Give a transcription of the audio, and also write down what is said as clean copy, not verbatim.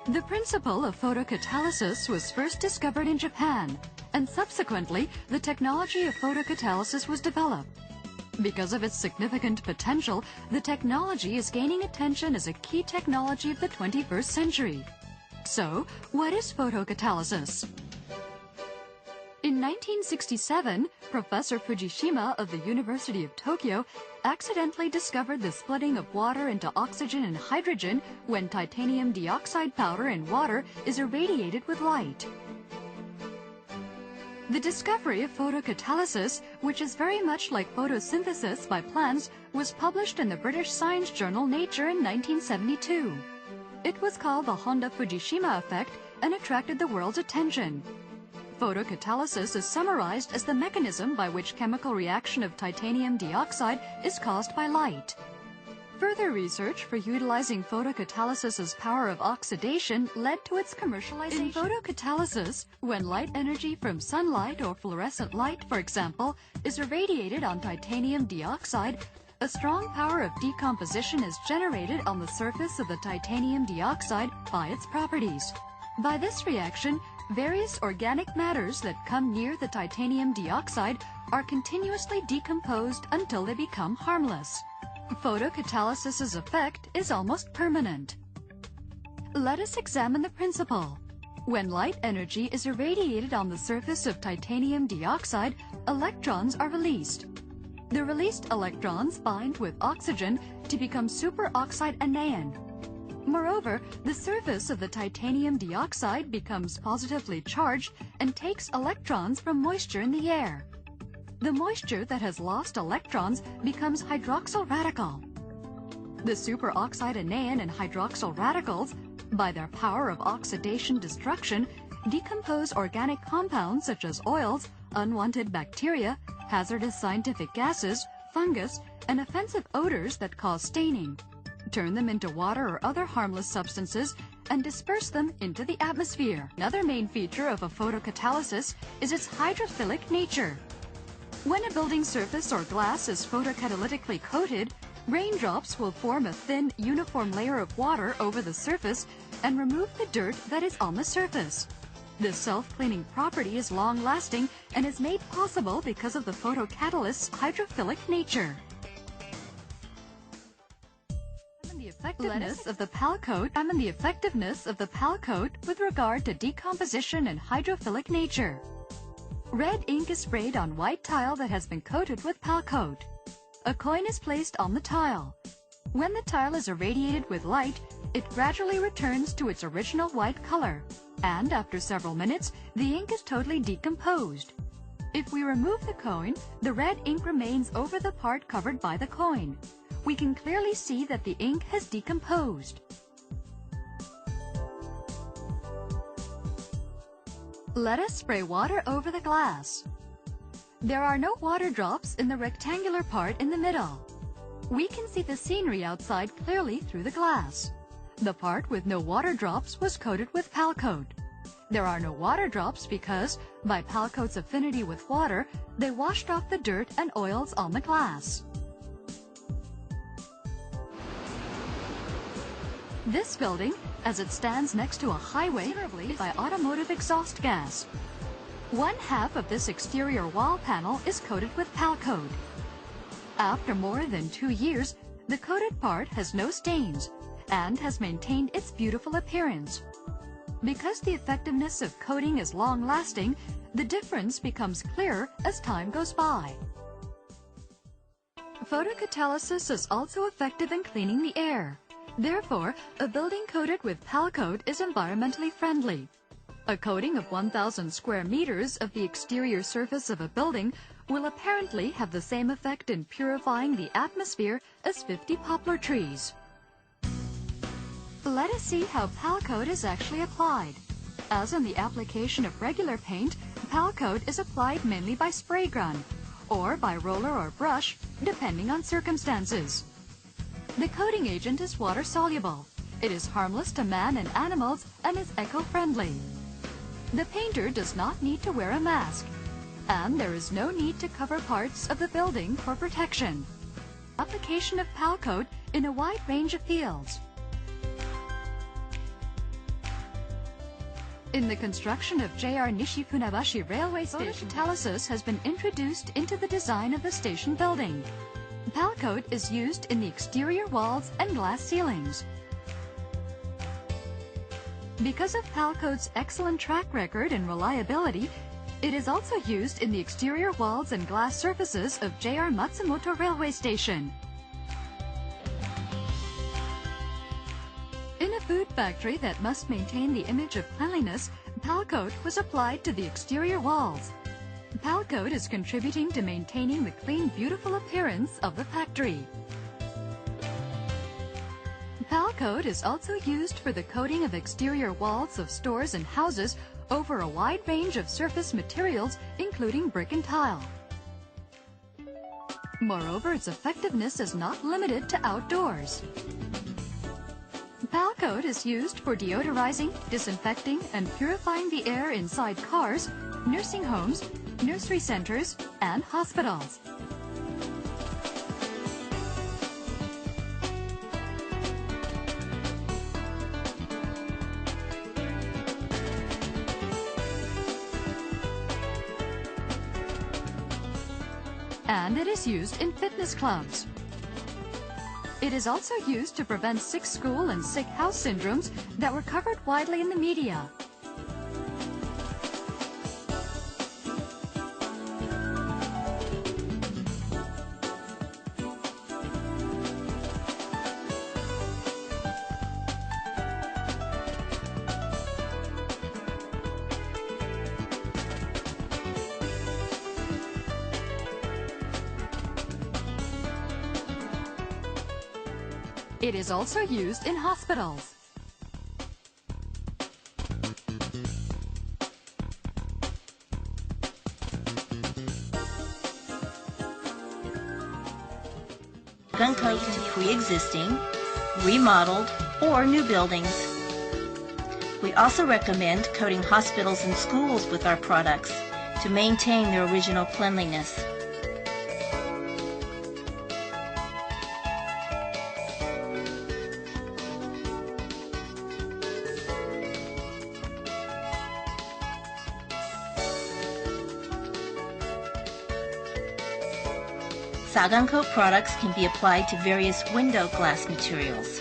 The principle of photocatalysis was first discovered in Japan, and subsequently the technology of photocatalysis was developed. Because of its significant potential, the technology is gaining attention as a key technology of the 21st century. So, what is photocatalysis? In 1967, Professor Fujishima of the University of Tokyo accidentally discovered the splitting of water into oxygen and hydrogen when titanium dioxide powder in water is irradiated with light. The discovery of photocatalysis, which is very much like photosynthesis by plants, was published in the British science journal Nature in 1972. It was called the Honda-Fujishima effect and attracted the world's attention. Photocatalysis is summarized as the mechanism by which chemical reaction of titanium dioxide is caused by light. Further research for utilizing photocatalysis' power of oxidation led to its commercialization. In photocatalysis, when light energy from sunlight or fluorescent light, for example, is irradiated on titanium dioxide, a strong power of decomposition is generated on the surface of the titanium dioxide by its properties. By this reaction, various organic matters that come near the titanium dioxide are continuously decomposed until they become harmless. Photocatalysis' effect is almost permanent. Let us examine the principle. When light energy is irradiated on the surface of titanium dioxide, electrons are released. The released electrons bind with oxygen to become superoxide anion. Moreover, the surface of the titanium dioxide becomes positively charged and takes electrons from moisture in the air. The moisture that has lost electrons becomes hydroxyl radical. The superoxide anion and hydroxyl radicals, by their power of oxidation destruction, decompose organic compounds such as oils, unwanted bacteria, hazardous scientific gases, fungus, and offensive odors that cause staining, turn them into water or other harmless substances, and disperse them into the atmosphere. Another main feature of a photocatalysis is its hydrophilic nature. When a building surface or glass is photocatalytically coated, raindrops will form a thin, uniform layer of water over the surface and remove the dirt that is on the surface. This self-cleaning property is long-lasting and is made possible because of the photocatalysts' hydrophilic nature. The effectiveness of the pal coat with regard to decomposition and hydrophilic nature. Red ink is sprayed on white tile that has been coated with pal coat. A coin is placed on the tile. When the tile is irradiated with light, it gradually returns to its original white color, and after several minutes, the ink is totally decomposed. If we remove the coin, the red ink remains over the part covered by the coin. We can clearly see that the ink has decomposed. Let us spray water over the glass. There are no water drops in the rectangular part in the middle. We can see the scenery outside clearly through the glass. The part with no water drops was coated with pal coat. There are no water drops because, by pal coat's affinity with water, they washed off the dirt and oils on the glass. This building, as it stands next to a highway, by automotive exhaust gas. One half of this exterior wall panel is coated with pal coat. After more than 2 years, the coated part has no stains and has maintained its beautiful appearance. Because the effectiveness of coating is long-lasting, the difference becomes clearer as time goes by. Photocatalysis is also effective in cleaning the air. Therefore, a building coated with pal coat is environmentally friendly. A coating of 1,000 square meters of the exterior surface of a building will apparently have the same effect in purifying the atmosphere as 50 poplar trees. Let us see how pal coat is actually applied. As in the application of regular paint, pal coat is applied mainly by spray gun or by roller or brush, depending on circumstances. The coating agent is water-soluble. It is harmless to man and animals and is eco-friendly. The painter does not need to wear a mask, and there is no need to cover parts of the building for protection. Application of pal coat in a wide range of fields. In the construction of JR Nishi-Funabashi Railway Station, photocatalysis has been introduced into the design of the station building. Pal coat is used in the exterior walls and glass ceilings. Because of Pal coat's excellent track record and reliability, it is also used in the exterior walls and glass surfaces of JR Matsumoto Railway Station. In a food factory that must maintain the image of cleanliness, Pal coat was applied to the exterior walls. Pal coat is contributing to maintaining the clean, beautiful appearance of the factory. Pal coat is also used for the coating of exterior walls of stores and houses over a wide range of surface materials, including brick and tile. Moreover, its effectiveness is not limited to outdoors. Pal coat is used for deodorizing, disinfecting, and purifying the air inside cars, nursing homes, nursery centers, and hospitals. And it is used in fitness clubs. It is also used to prevent sick school and sick house syndromes that were covered widely in the media. It is also used in hospitals. Gun coat to pre-existing, remodeled, or new buildings. We also recommend coating hospitals and schools with our products to maintain their original cleanliness. Sagan coat products can be applied to various window glass materials.